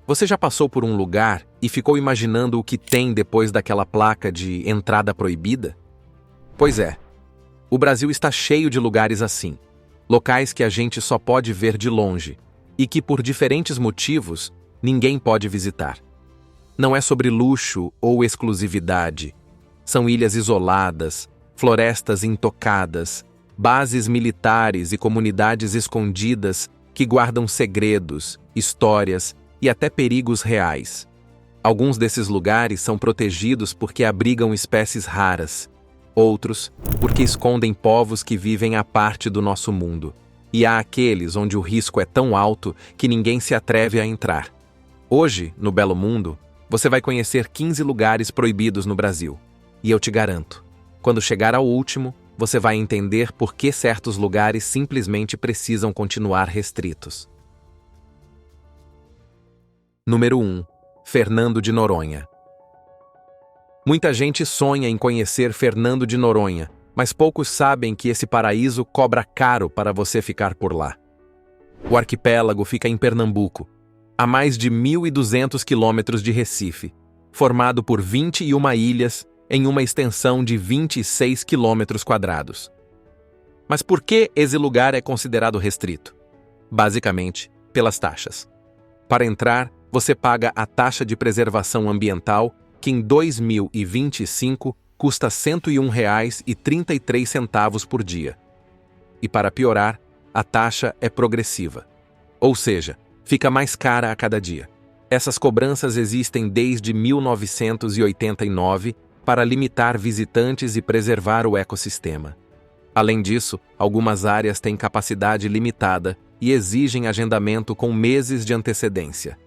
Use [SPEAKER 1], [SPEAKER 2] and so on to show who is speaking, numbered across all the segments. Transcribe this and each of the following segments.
[SPEAKER 1] Você já passou por um lugar e ficou imaginando o que tem depois daquela placa de entrada proibida? Pois é, o Brasil está cheio de lugares assim, locais que a gente só pode ver de longe e que, por diferentes motivos, ninguém pode visitar. Não é sobre luxo ou exclusividade. São ilhas isoladas, florestas intocadas, bases militares e comunidades escondidas que guardam segredos, histórias e até perigos reais. Alguns desses lugares são protegidos porque abrigam espécies raras, outros porque escondem povos que vivem à parte do nosso mundo. E há aqueles onde o risco é tão alto que ninguém se atreve a entrar. Hoje, no Belo Mundo, você vai conhecer 15 lugares proibidos no Brasil. E eu te garanto, quando chegar ao último, você vai entender por que certos lugares simplesmente precisam continuar restritos. Número 1. Fernando de Noronha. Muita gente sonha em conhecer Fernando de Noronha, mas poucos sabem que esse paraíso cobra caro para você ficar por lá. O arquipélago fica em Pernambuco, a mais de 1.200 quilômetros de Recife, formado por 21 ilhas em uma extensão de 26 quilômetros quadrados. Mas por que esse lugar é considerado restrito? Basicamente, pelas taxas. Para entrar, você paga a taxa de preservação ambiental, que em 2025 custa R$ 101,33 por dia. E para piorar, a taxa é progressiva. Ou seja, fica mais cara a cada dia. Essas cobranças existem desde 1989 para limitar visitantes e preservar o ecossistema. Além disso, algumas áreas têm capacidade limitada e exigem agendamento com meses de antecedência.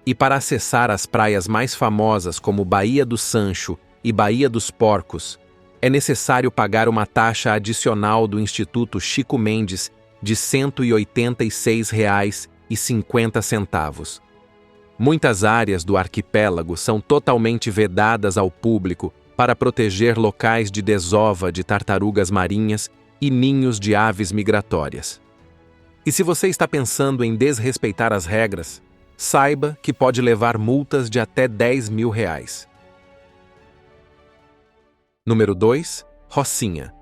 [SPEAKER 1] E para acessar as praias mais famosas como Baía do Sancho e Baía dos Porcos, é necessário pagar uma taxa adicional do Instituto Chico Mendes de R$ 186,50. Muitas áreas do arquipélago são totalmente vedadas ao público para proteger locais de desova de tartarugas marinhas e ninhos de aves migratórias. E se você está pensando em desrespeitar as regras, saiba que pode levar multas de até R$ 10.000. Número 2. Rocinha.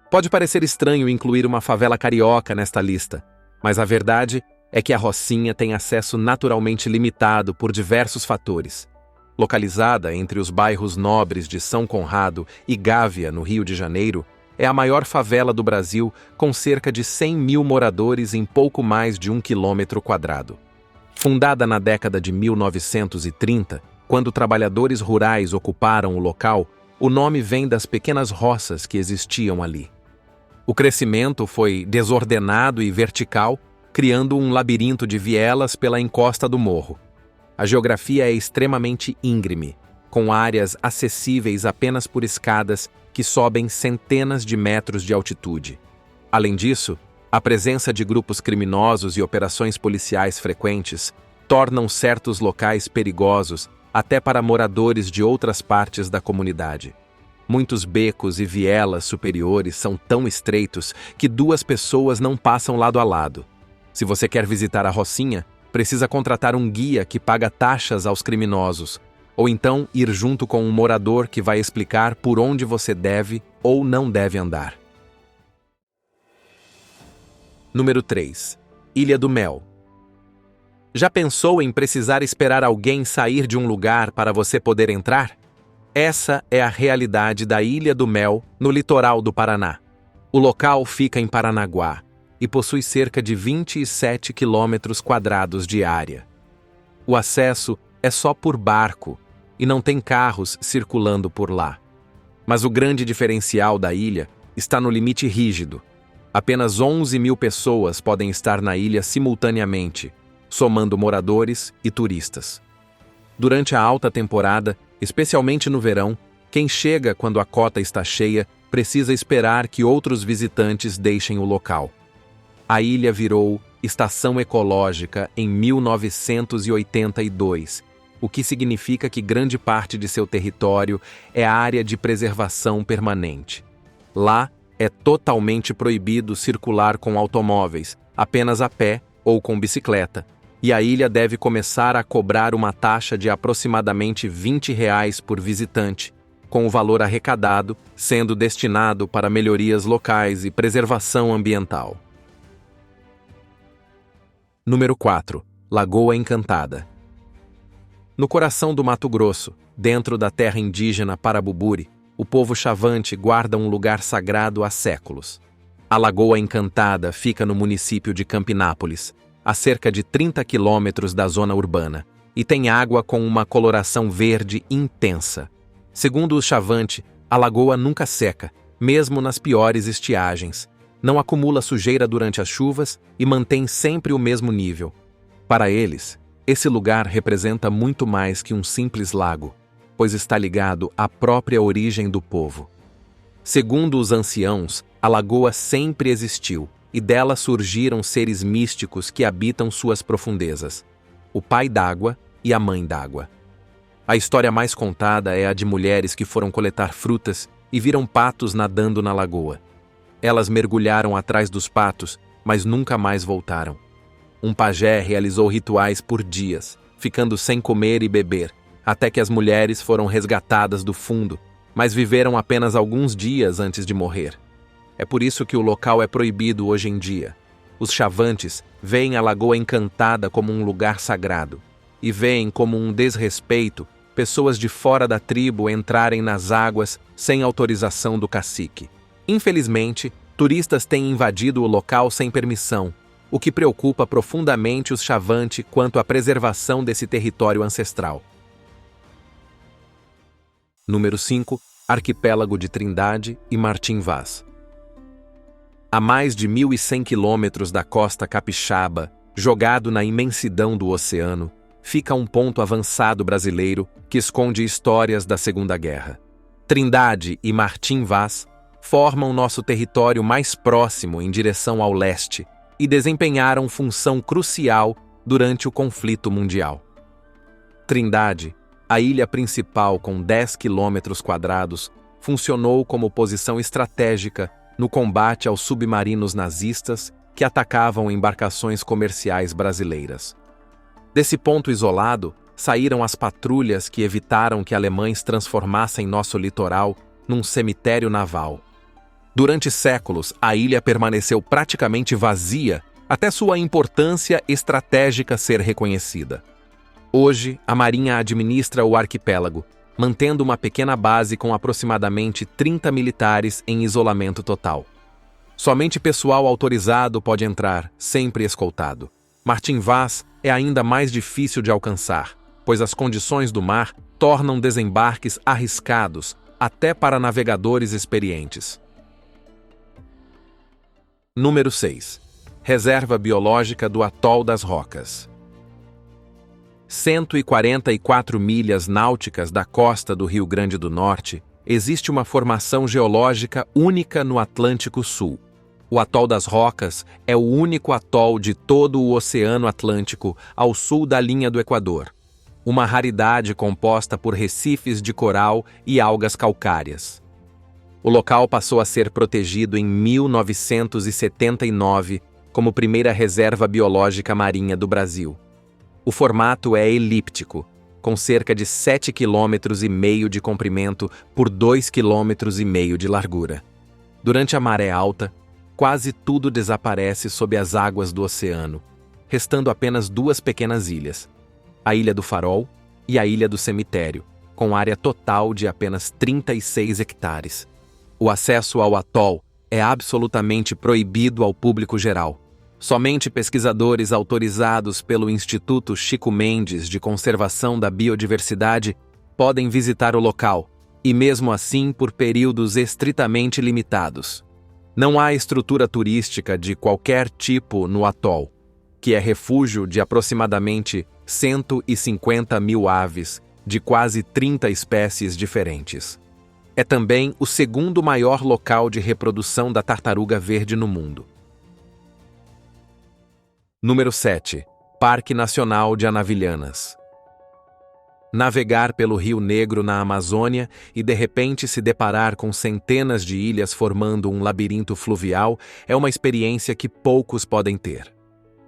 [SPEAKER 1] Pode parecer estranho incluir uma favela carioca nesta lista, mas a verdade é que a Rocinha tem acesso naturalmente limitado por diversos fatores. Localizada entre os bairros nobres de São Conrado e Gávea, no Rio de Janeiro, é a maior favela do Brasil, com cerca de 100.000 moradores em pouco mais de 1 quilômetro quadrado. Fundada na década de 1930, quando trabalhadores rurais ocuparam o local, o nome vem das pequenas roças que existiam ali. O crescimento foi desordenado e vertical, criando um labirinto de vielas pela encosta do morro. A geografia é extremamente íngreme, com áreas acessíveis apenas por escadas que sobem centenas de metros de altitude. Além disso, a presença de grupos criminosos e operações policiais frequentes tornam certos locais perigosos até para moradores de outras partes da comunidade. Muitos becos e vielas superiores são tão estreitos que duas pessoas não passam lado a lado. Se você quer visitar a Rocinha, precisa contratar um guia que paga taxas aos criminosos, ou então ir junto com um morador que vai explicar por onde você deve ou não deve andar. Número 3. Ilha do Mel. Já pensou em precisar esperar alguém sair de um lugar para você poder entrar? Essa é a realidade da Ilha do Mel, no litoral do Paraná. O local fica em Paranaguá e possui cerca de 27 quilômetros quadrados de área. O acesso é só por barco e não tem carros circulando por lá. Mas o grande diferencial da ilha está no limite rígido. Apenas 11.000 pessoas podem estar na ilha simultaneamente, somando moradores e turistas. Durante a alta temporada, especialmente no verão, quem chega quando a cota está cheia precisa esperar que outros visitantes deixem o local. A ilha virou estação ecológica em 1982, o que significa que grande parte de seu território é área de preservação permanente. Lá é totalmente proibido circular com automóveis, apenas a pé ou com bicicleta, e a ilha deve começar a cobrar uma taxa de aproximadamente R$ 20 por visitante, com o valor arrecadado sendo destinado para melhorias locais e preservação ambiental. Número 4. Lagoa Encantada. No coração do Mato Grosso, dentro da terra indígena Parabuburi, o povo Chavante guarda um lugar sagrado há séculos. A Lagoa Encantada fica no município de Campinápolis, a cerca de 30 quilômetros da zona urbana, e tem água com uma coloração verde intensa. Segundo o Chavante, a lagoa nunca seca, mesmo nas piores estiagens. Não acumula sujeira durante as chuvas e mantém sempre o mesmo nível. Para eles, esse lugar representa muito mais que um simples lago, pois está ligado à própria origem do povo. Segundo os anciãos, a lagoa sempre existiu e dela surgiram seres místicos que habitam suas profundezas: o pai d'água e a mãe d'água. A história mais contada é a de mulheres que foram coletar frutas e viram patos nadando na lagoa. Elas mergulharam atrás dos patos, mas nunca mais voltaram. Um pajé realizou rituais por dias, ficando sem comer e beber, até que as mulheres foram resgatadas do fundo, mas viveram apenas alguns dias antes de morrer. É por isso que o local é proibido hoje em dia. Os Chavantes veem a Lagoa Encantada como um lugar sagrado, e veem como um desrespeito pessoas de fora da tribo entrarem nas águas sem autorização do cacique. Infelizmente, turistas têm invadido o local sem permissão, o que preocupa profundamente os Chavante quanto à preservação desse território ancestral. Número 5. Arquipélago de Trindade e Martim Vaz. A mais de 1.100 quilômetros da costa capixaba, jogado na imensidão do oceano, fica um ponto avançado brasileiro que esconde histórias da Segunda Guerra. Trindade e Martim Vaz formam nosso território mais próximo em direção ao leste e desempenharam função crucial durante o conflito mundial. Trindade, a ilha principal com 10 quilômetros quadrados, funcionou como posição estratégica no combate aos submarinos nazistas que atacavam embarcações comerciais brasileiras. Desse ponto isolado, saíram as patrulhas que evitaram que alemães transformassem nosso litoral num cemitério naval. Durante séculos, a ilha permaneceu praticamente vazia até sua importância estratégica ser reconhecida. Hoje, a Marinha administra o arquipélago, mantendo uma pequena base com aproximadamente 30 militares em isolamento total. Somente pessoal autorizado pode entrar, sempre escoltado. Martim Vaz é ainda mais difícil de alcançar, pois as condições do mar tornam desembarques arriscados até para navegadores experientes. Número 6. Reserva Biológica do Atol das Rocas. 144 milhas náuticas da costa do Rio Grande do Norte, existe uma formação geológica única no Atlântico Sul. O Atol das Rocas é o único atol de todo o Oceano Atlântico ao sul da linha do Equador. Uma raridade composta por recifes de coral e algas calcárias. O local passou a ser protegido em 1979 como primeira reserva biológica marinha do Brasil. O formato é elíptico, com cerca de 7,5 km de comprimento por 2,5 km de largura. Durante a maré alta, quase tudo desaparece sob as águas do oceano, restando apenas duas pequenas ilhas, a Ilha do Farol e a Ilha do Cemitério, com área total de apenas 36 hectares. O acesso ao atol é absolutamente proibido ao público geral. Somente pesquisadores autorizados pelo Instituto Chico Mendes de Conservação da Biodiversidade podem visitar o local, e mesmo assim por períodos estritamente limitados. Não há estrutura turística de qualquer tipo no atol, que é refúgio de aproximadamente 150 mil aves de quase 30 espécies diferentes. É também o segundo maior local de reprodução da tartaruga verde no mundo. Número 7. Parque Nacional de Anavilhanas. Navegar pelo Rio Negro na Amazônia e de repente se deparar com centenas de ilhas formando um labirinto fluvial é uma experiência que poucos podem ter.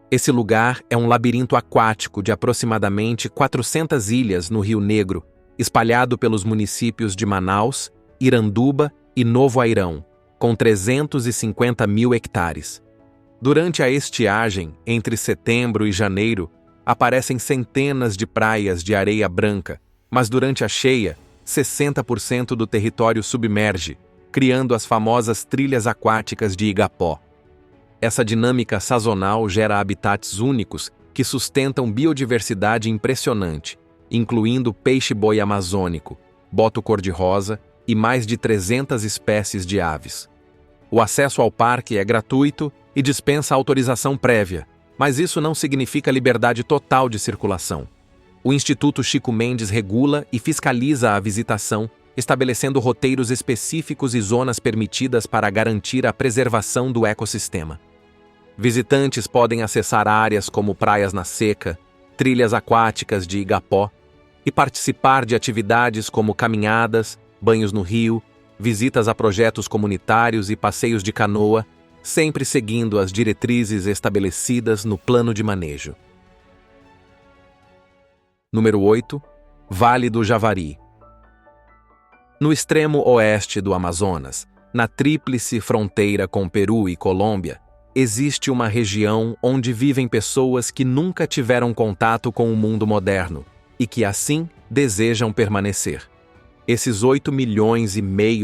[SPEAKER 1] Esse lugar é um labirinto aquático de aproximadamente 400 ilhas no Rio Negro, espalhado pelos municípios de Manaus, Iranduba e Novo Airão, com 350 mil hectares. Durante a estiagem, entre setembro e janeiro, aparecem centenas de praias de areia branca, mas durante a cheia, 60% do território submerge, criando as famosas trilhas aquáticas de Igapó. Essa dinâmica sazonal gera habitats únicos que sustentam biodiversidade impressionante, incluindo peixe-boi amazônico, boto cor-de-rosa e mais de 300 espécies de aves. O acesso ao parque é gratuito e dispensa autorização prévia, mas isso não significa liberdade total de circulação. O Instituto Chico Mendes regula e fiscaliza a visitação, estabelecendo roteiros específicos e zonas permitidas para garantir a preservação do ecossistema. Visitantes podem acessar áreas como praias na seca, trilhas aquáticas de Igapó e participar de atividades como caminhadas, banhos no rio, visitas a projetos comunitários e passeios de canoa, sempre seguindo as diretrizes estabelecidas no plano de manejo. Número 8. Vale do Javari. No extremo oeste do Amazonas, na tríplice fronteira com Peru e Colômbia, existe uma região onde vivem pessoas que nunca tiveram contato com o mundo moderno e que, assim, desejam permanecer. Esses 8,5 milhões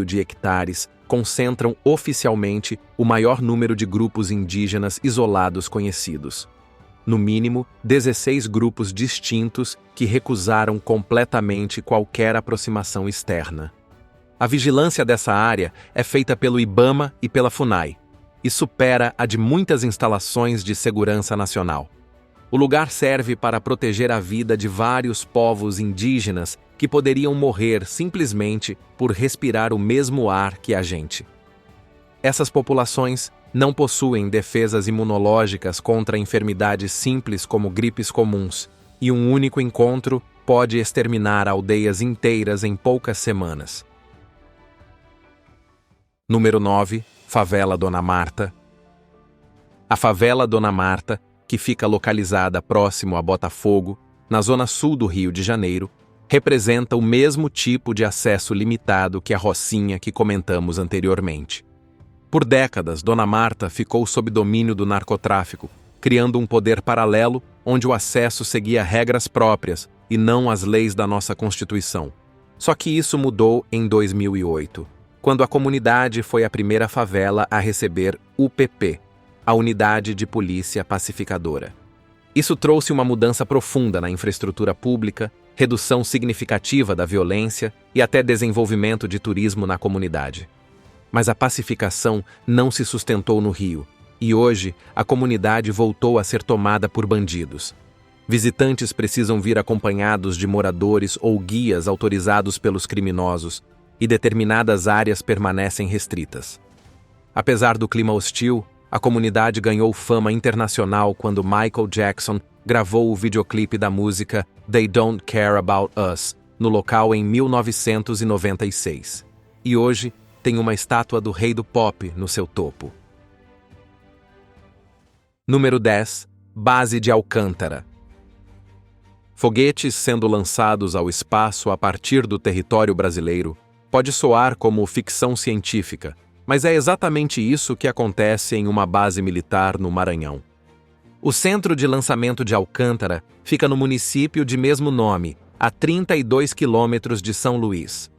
[SPEAKER 1] de hectares concentram oficialmente o maior número de grupos indígenas isolados conhecidos. No mínimo, 16 grupos distintos que recusaram completamente qualquer aproximação externa. A vigilância dessa área é feita pelo IBAMA e pela FUNAI, e supera a de muitas instalações de segurança nacional. O lugar serve para proteger a vida de vários povos indígenas que poderiam morrer simplesmente por respirar o mesmo ar que a gente. Essas populações não possuem defesas imunológicas contra enfermidades simples como gripes comuns, e um único encontro pode exterminar aldeias inteiras em poucas semanas. Número 9. Favela Dona Marta. A favela Dona Marta, que fica localizada próximo a Botafogo, na zona sul do Rio de Janeiro, representa o mesmo tipo de acesso limitado que a Rocinha que comentamos anteriormente. Por décadas, Dona Marta ficou sob domínio do narcotráfico, criando um poder paralelo onde o acesso seguia regras próprias e não as leis da nossa Constituição. Só que isso mudou em 2008, quando a comunidade foi a primeira favela a receber UPP, a Unidade de Polícia Pacificadora. Isso trouxe uma mudança profunda na infraestrutura pública, redução significativa da violência e até desenvolvimento de turismo na comunidade. Mas a pacificação não se sustentou no Rio, e hoje a comunidade voltou a ser tomada por bandidos. Visitantes precisam vir acompanhados de moradores ou guias autorizados pelos criminosos, e determinadas áreas permanecem restritas. Apesar do clima hostil, a comunidade ganhou fama internacional quando Michael Jackson gravou o videoclipe da música They Don't Care About Us no local em 1996. E hoje tem uma estátua do rei do pop no seu topo. Número 10. Base de Alcântara. Foguetes sendo lançados ao espaço a partir do território brasileiro pode soar como ficção científica, mas é exatamente isso que acontece em uma base militar no Maranhão. O centro de lançamento de Alcântara fica no município de mesmo nome, a 32 quilômetros de São Luís.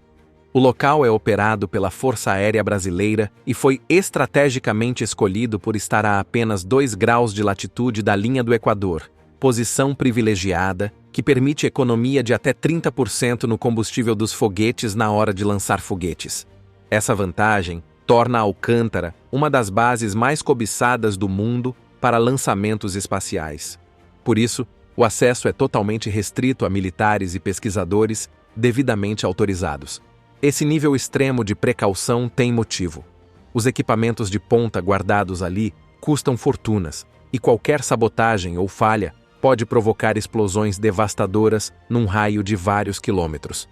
[SPEAKER 1] O local é operado pela Força Aérea Brasileira e foi estrategicamente escolhido por estar a apenas 2 graus de latitude da linha do Equador, posição privilegiada que permite economia de até 30% no combustível dos foguetes na hora de lançar foguetes. Essa vantagem torna Alcântara uma das bases mais cobiçadas do mundo para lançamentos espaciais. Por isso, o acesso é totalmente restrito a militares e pesquisadores devidamente autorizados. Esse nível extremo de precaução tem motivo. Os equipamentos de ponta guardados ali custam fortunas, e qualquer sabotagem ou falha pode provocar explosões devastadoras num raio de vários quilômetros.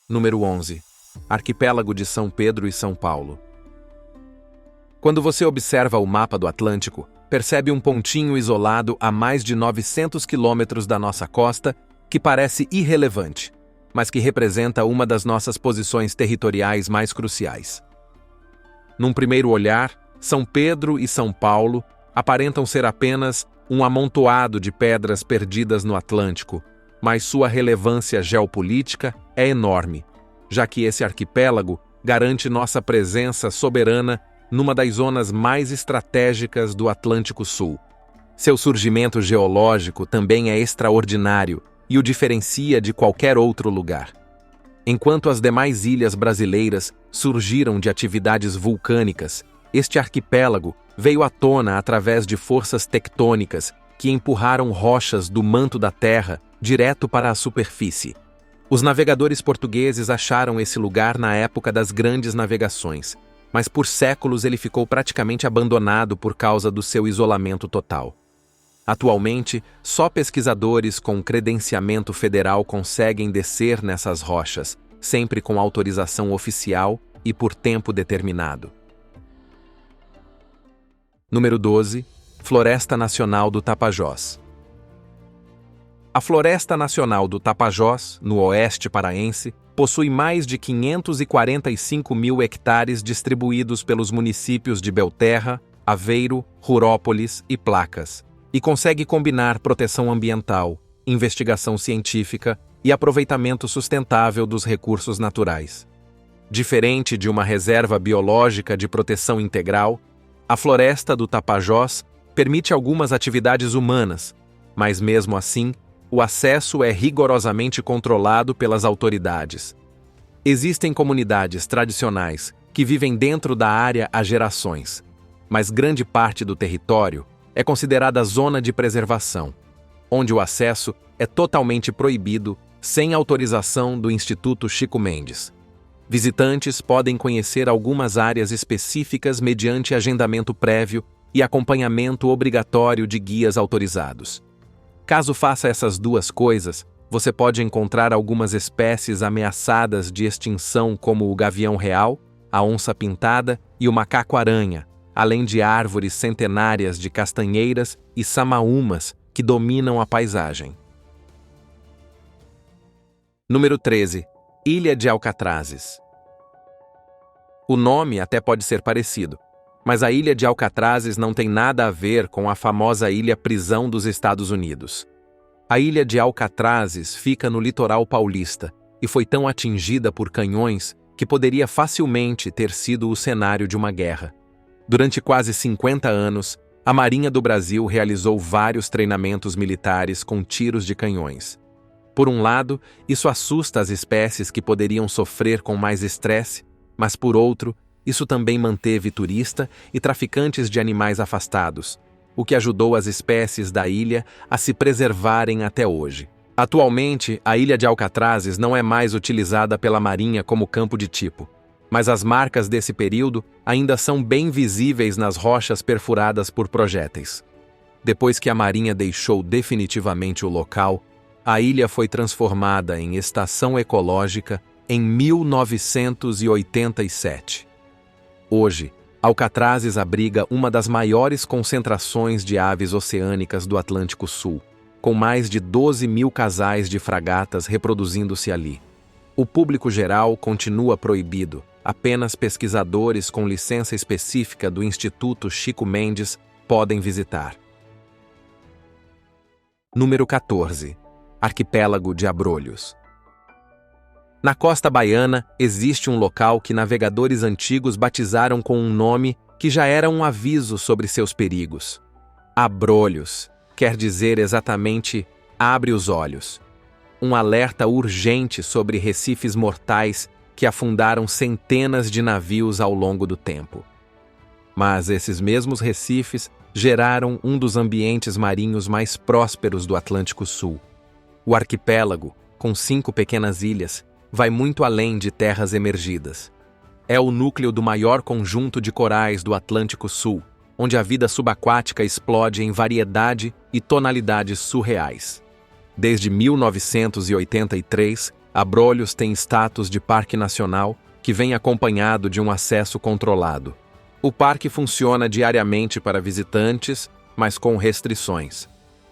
[SPEAKER 1] Número 11. Arquipélago de São Pedro e São Paulo. Quando você observa o mapa do Atlântico, percebe um pontinho isolado a mais de 900 quilômetros da nossa costa que parece irrelevante, mas que representa uma das nossas posições territoriais mais cruciais. Num primeiro olhar, São Pedro e São Paulo aparentam ser apenas um amontoado de pedras perdidas no Atlântico, mas sua relevância geopolítica é enorme, já que esse arquipélago garante nossa presença soberana numa das zonas mais estratégicas do Atlântico Sul. Seu surgimento geológico também é extraordinário e o diferencia de qualquer outro lugar. Enquanto as demais ilhas brasileiras surgiram de atividades vulcânicas, este arquipélago veio à tona através de forças tectônicas que empurraram rochas do manto da Terra direto para a superfície. Os navegadores portugueses acharam esse lugar na época das grandes navegações, mas por séculos ele ficou praticamente abandonado por causa do seu isolamento total. Atualmente, só pesquisadores com credenciamento federal conseguem descer nessas rochas, sempre com autorização oficial e por tempo determinado. Número 12. Floresta Nacional do Tapajós. A Floresta Nacional do Tapajós, no oeste paraense, possui mais de 545 mil hectares distribuídos pelos municípios de Belterra, Aveiro, Rurópolis e Placas, e consegue combinar proteção ambiental, investigação científica e aproveitamento sustentável dos recursos naturais. Diferente de uma reserva biológica de proteção integral, a Floresta do Tapajós permite algumas atividades humanas, mas mesmo assim, o acesso é rigorosamente controlado pelas autoridades. Existem comunidades tradicionais que vivem dentro da área há gerações, mas grande parte do território é considerada zona de preservação, onde o acesso é totalmente proibido sem autorização do Instituto Chico Mendes. Visitantes podem conhecer algumas áreas específicas mediante agendamento prévio e acompanhamento obrigatório de guias autorizados. Caso faça essas duas coisas, você pode encontrar algumas espécies ameaçadas de extinção como o gavião real, a onça-pintada e o macaco-aranha, além de árvores centenárias de castanheiras e samaúmas que dominam a paisagem. Número 13. Ilha de Alcatrazes. O nome até pode ser parecido, mas a Ilha de Alcatrazes não tem nada a ver com a famosa Ilha Prisão dos Estados Unidos. A Ilha de Alcatrazes fica no litoral paulista e foi tão atingida por canhões que poderia facilmente ter sido o cenário de uma guerra. Durante quase 50 anos, a Marinha do Brasil realizou vários treinamentos militares com tiros de canhões. Por um lado, isso assusta as espécies que poderiam sofrer com mais estresse, mas por outro, isso também manteve turista e traficantes de animais afastados, o que ajudou as espécies da ilha a se preservarem até hoje. Atualmente, a Ilha de Alcatrazes não é mais utilizada pela Marinha como campo de tipo, mas as marcas desse período ainda são bem visíveis nas rochas perfuradas por projéteis. Depois que a Marinha deixou definitivamente o local, a ilha foi transformada em estação ecológica em 1987. Hoje, Alcatrazes abriga uma das maiores concentrações de aves oceânicas do Atlântico Sul, com mais de 12 mil casais de fragatas reproduzindo-se ali. O público geral continua proibido, apenas pesquisadores com licença específica do Instituto Chico Mendes podem visitar. Número 14. Arquipélago de Abrolhos. Na costa baiana, existe um local que navegadores antigos batizaram com um nome que já era um aviso sobre seus perigos. Abrolhos quer dizer exatamente abre os olhos. Um alerta urgente sobre recifes mortais que afundaram centenas de navios ao longo do tempo. Mas esses mesmos recifes geraram um dos ambientes marinhos mais prósperos do Atlântico Sul. O arquipélago, com 5 pequenas ilhas, vai muito além de terras emergidas. É o núcleo do maior conjunto de corais do Atlântico Sul, onde a vida subaquática explode em variedade e tonalidades surreais. Desde 1983, Abrolhos tem status de parque nacional, que vem acompanhado de um acesso controlado. O parque funciona diariamente para visitantes mas com restrições.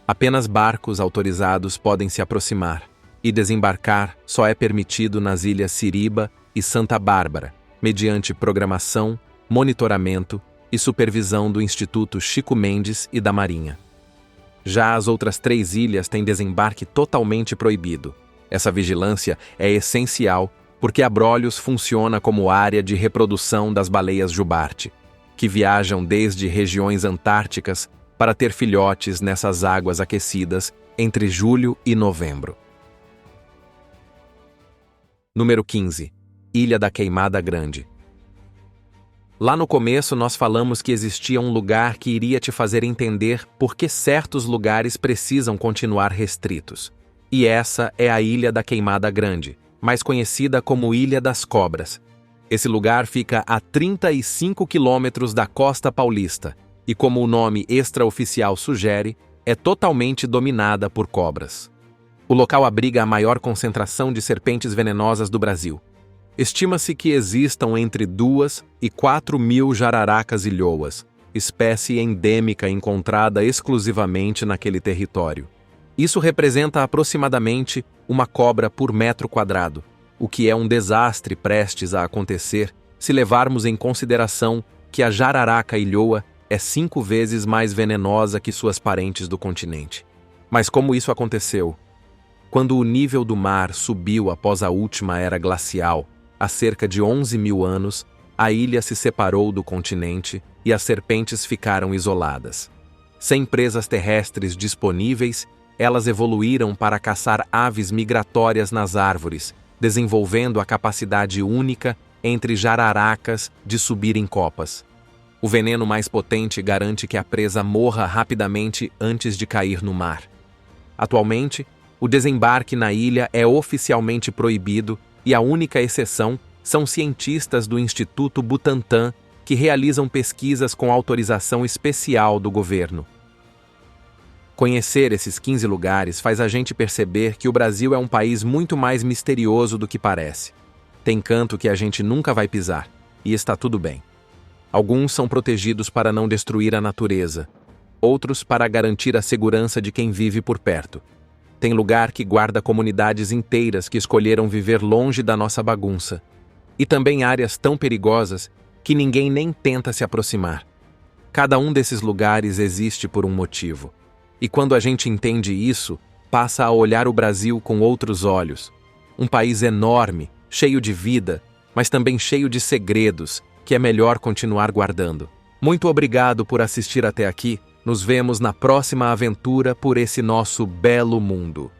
[SPEAKER 1] Apenas barcos autorizados podem se aproximar, e desembarcar só é permitido nas ilhas Siriba e Santa Bárbara, mediante programação, monitoramento e supervisão do Instituto Chico Mendes e da Marinha. Já as outras 3 ilhas têm desembarque totalmente proibido. Essa vigilância é essencial porque Abrolhos funciona como área de reprodução das baleias jubarte, que viajam desde regiões antárticas para ter filhotes nessas águas aquecidas entre julho e novembro. Número 15. Ilha da Queimada Grande. Lá no começo nós falamos que existia um lugar que iria te fazer entender por que certos lugares precisam continuar restritos. E essa é a Ilha da Queimada Grande, mais conhecida como Ilha das Cobras. Esse lugar fica a 35 quilômetros da costa paulista e, como o nome extraoficial sugere, é totalmente dominada por cobras. O local abriga a maior concentração de serpentes venenosas do Brasil. Estima-se que existam entre 2 e 4 mil jararacas ilhoas, espécie endêmica encontrada exclusivamente naquele território. Isso representa aproximadamente uma cobra por metro quadrado, o que é um desastre prestes a acontecer se levarmos em consideração que a jararaca ilhoa é 5 vezes mais venenosa que suas parentes do continente. Mas como isso aconteceu? Quando o nível do mar subiu após a última era glacial, há cerca de 11 mil anos, a ilha se separou do continente e as serpentes ficaram isoladas. Sem presas terrestres disponíveis, elas evoluíram para caçar aves migratórias nas árvores, desenvolvendo a capacidade única entre jararacas de subir em copas. O veneno mais potente garante que a presa morra rapidamente antes de cair no mar. Atualmente, o desembarque na ilha é oficialmente proibido e a única exceção são cientistas do Instituto Butantan que realizam pesquisas com autorização especial do governo. Conhecer esses 15 lugares faz a gente perceber que o Brasil é um país muito mais misterioso do que parece. Tem canto que a gente nunca vai pisar, e está tudo bem. Alguns são protegidos para não destruir a natureza, outros para garantir a segurança de quem vive por perto. Tem lugar que guarda comunidades inteiras que escolheram viver longe da nossa bagunça. E também áreas tão perigosas que ninguém nem tenta se aproximar. Cada um desses lugares existe por um motivo. E quando a gente entende isso, passa a olhar o Brasil com outros olhos. Um país enorme, cheio de vida, mas também cheio de segredos, que é melhor continuar guardando. Muito obrigado por assistir até aqui. Nos vemos na próxima aventura por esse nosso belo mundo.